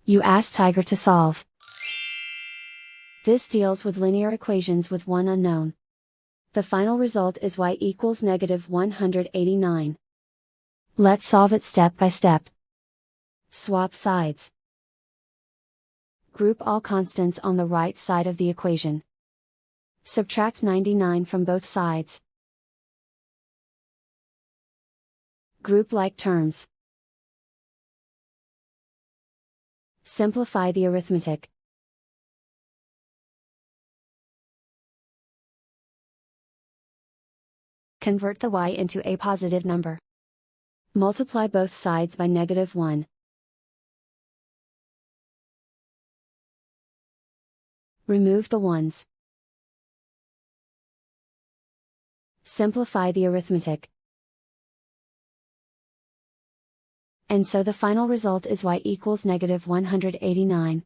You ask Tiger to solve. This deals with linear equations with one unknown. The final result is y equals negative 189. Let's solve it step by step. Swap sides. Group all constants on the right side of the equation. Subtract 99 from both sides. Group like terms. Simplify the arithmetic. Convert the y into a positive number. Multiply both sides by negative 1. Remove the ones. Simplify the arithmetic. And so the final result is y equals negative 189.